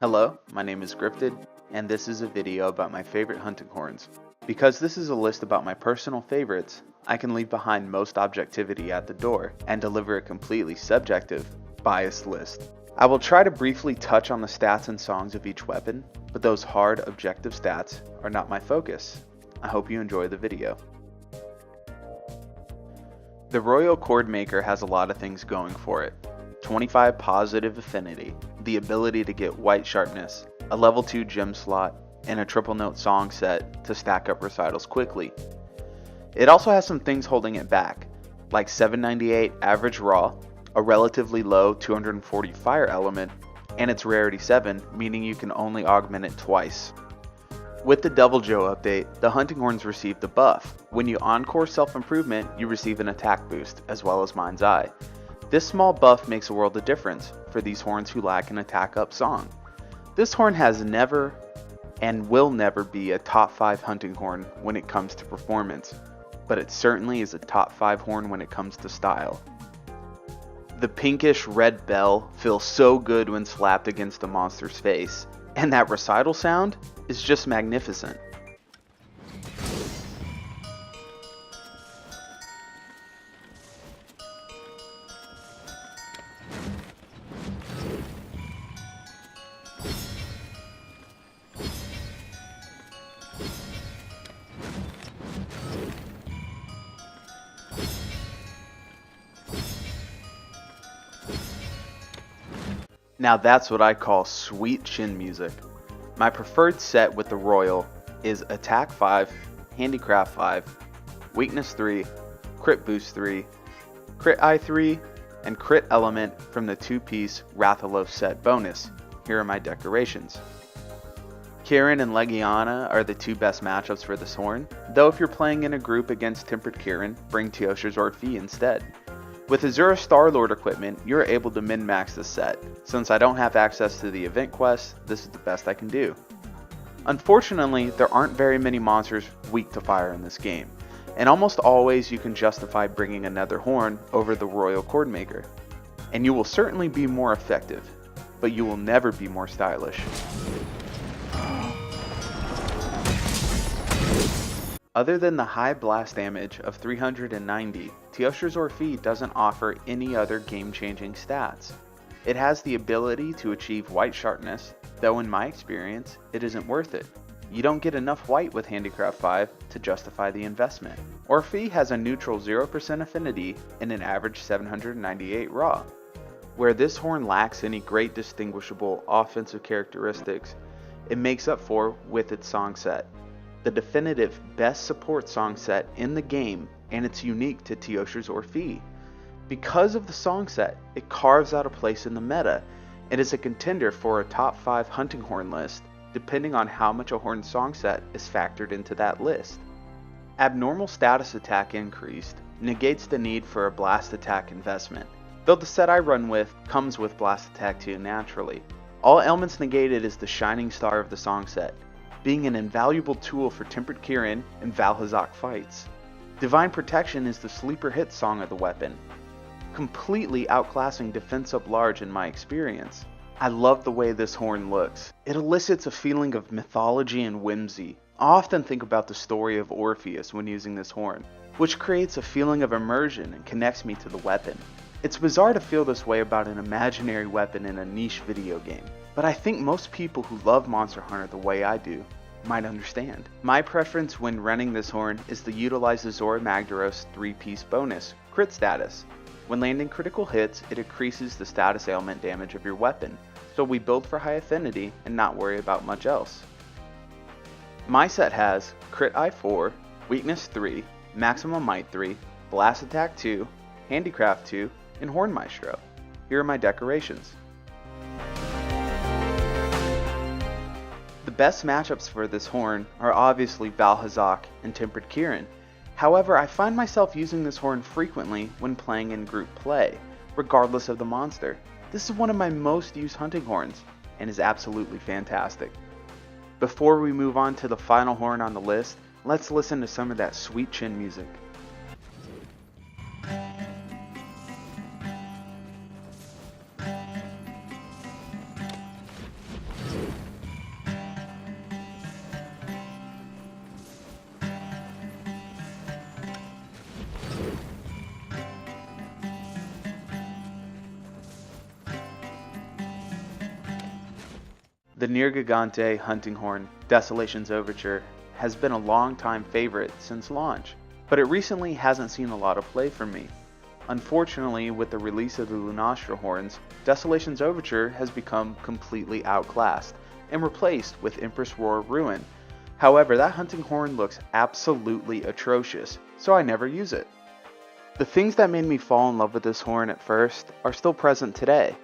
Hello, my name is Griffted, and this is a video about my favorite hunting horns. Because this is a list about my personal favorites, I can leave behind most objectivity at the door and deliver a completely subjective, biased list. I will try to briefly touch on the stats and songs of each weapon, but those hard, objective stats are not my focus. I hope you enjoy the video. The Royal CHORDMAKER has a lot of things going for it. 25 positive affinity, the ability to get white sharpness, a level 2 gem slot, and a triple note song set to stack up recitals quickly. It also has some things holding it back, like 798 average raw, a relatively low 240 fire element, and its rarity 7, meaning you can only augment it twice. With the Devil Joe update, the hunting horns received a buff. When you encore self-improvement, you receive an attack boost, as well as Mind's Eye. This small buff makes a world of difference for these horns who lack an attack up song. This horn has never and will never be a top 5 hunting horn when it comes to performance, but it certainly is a top 5 horn when it comes to style. The pinkish red bell feels so good when slapped against a monster's face, and that recital sound is just magnificent. Now that's what I call sweet chin music. My preferred set with the Royal is Attack 5, Handicraft 5, Weakness 3, Crit Boost 3, Crit Eye 3, and Crit Element from the 2-piece Rathalos set bonus. Here are my decorations. Kirin and Legiana are the 2 best matchups for this horn, though if you're playing in a group against Tempered Kirin, bring Teostra's Orphée instead. With Azura Starlord equipment, you are able to min-max this set. Since I don't have access to the event quest, this is the best I can do. Unfortunately, there aren't very many monsters weak to fire in this game, and almost always you can justify bringing another horn over the Royal CHORDMAKER. And you will certainly be more effective, but you will never be more stylish. Other than the high blast damage of 390, Teostra's Orphée doesn't offer any other game-changing stats. It has the ability to achieve white sharpness, though in my experience, it isn't worth it. You don't get enough white with Handicraft 5 to justify the investment. Orphée has a neutral 0% affinity and an average 798 raw. Where this horn lacks any great distinguishable offensive characteristics, it makes up for with its song set. The definitive best support song set in the game, and it's unique to Teostra's Orphée. Because of the song set, it carves out a place in the meta, and is a contender for a top 5 hunting horn list, depending on how much a horn song set is factored into that list. Abnormal status attack increased negates the need for a blast attack investment, though the set I run with comes with blast attack 2 naturally. All elements negated is the shining star of the song set, being an invaluable tool for Tempered Kirin and Valhazak fights. Divine Protection is the sleeper hit song of the weapon, completely outclassing Defense Up Large in my experience. I love the way this horn looks. It elicits a feeling of mythology and whimsy. I often think about the story of Orpheus when using this horn, which creates a feeling of immersion and connects me to the weapon. It's bizarre to feel this way about an imaginary weapon in a niche video game, but I think most people who love Monster Hunter the way I do might understand. My preference when running this horn is to utilize the Zora Magdaros 3-piece bonus, Crit Status. When landing critical hits, it increases the status ailment damage of your weapon, so we build for high affinity and not worry about much else. My set has Crit Eye 4, Weakness 3, Maximum Might 3, Blast Attack 2, Handicraft 2, and Horn Maestro. Here are my decorations. The best matchups for this horn are obviously Valhazak and Tempered Kirin. However, I find myself using this horn frequently when playing in group play, regardless of the monster. This is one of my most used hunting horns, and is absolutely fantastic. Before we move on to the final horn on the list, let's listen to some of that sweet chin music. The Nergigante hunting horn, Desolation's Overture, has been a long-time favorite since launch, but it recently hasn't seen a lot of play from me. Unfortunately, with the release of the Lunastra horns, Desolation's Overture has become completely outclassed and replaced with Empress Roar Ruin. However, that hunting horn looks absolutely atrocious, so I never use it. The things that made me fall in love with this horn at first are still present today.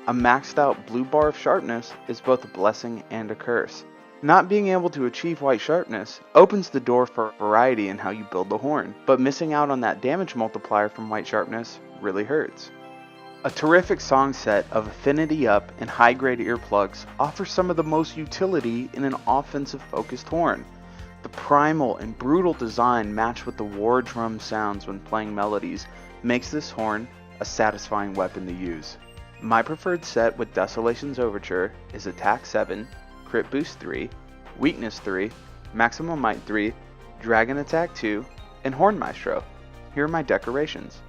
A maxed out blue bar of sharpness is both a blessing and a curse. Not being able to achieve white sharpness opens the door for variety in how you build the horn, but missing out on that damage multiplier from white sharpness really hurts. A terrific song set of affinity up and high grade earplugs offers some of the most utility in an offensive focused horn. The primal and brutal design matched with the war drum sounds when playing melodies makes this horn a satisfying weapon to use. My preferred set with Desolation's Overture is Attack 7, Crit Boost 3, Weakness 3, Maximum Might 3, Dragon Attack 2, and Horn Maestro. Here are my decorations.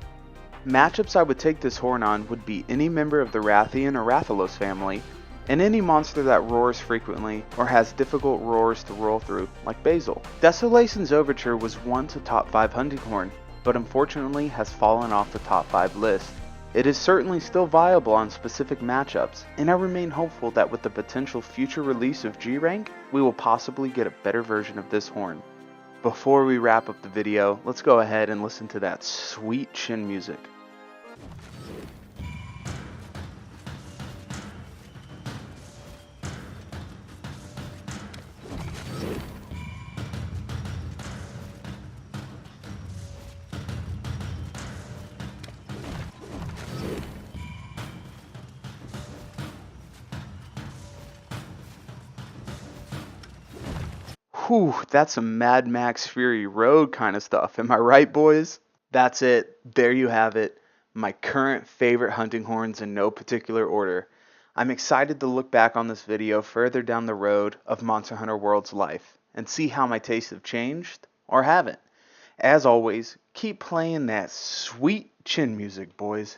Matchups I would take this horn on would be any member of the Rathian or Rathalos family, and any monster that roars frequently or has difficult roars to roll through, like Basil. Desolation's Overture was once a top 5 hunting horn, but unfortunately has fallen off the top 5 list. It is certainly still viable on specific matchups, and I remain hopeful that with the potential future release of G-Rank, we will possibly get a better version of this horn. Before we wrap up the video, let's go ahead and listen to that sweet chin music. Whew, that's some Mad Max Fury Road kind of stuff, am I right, boys? That's it, there you have it, my current favorite hunting horns in no particular order. I'm excited to look back on this video further down the road of Monster Hunter World's life, and see how my tastes have changed, or haven't. As always, keep playing that sweet chin music, boys.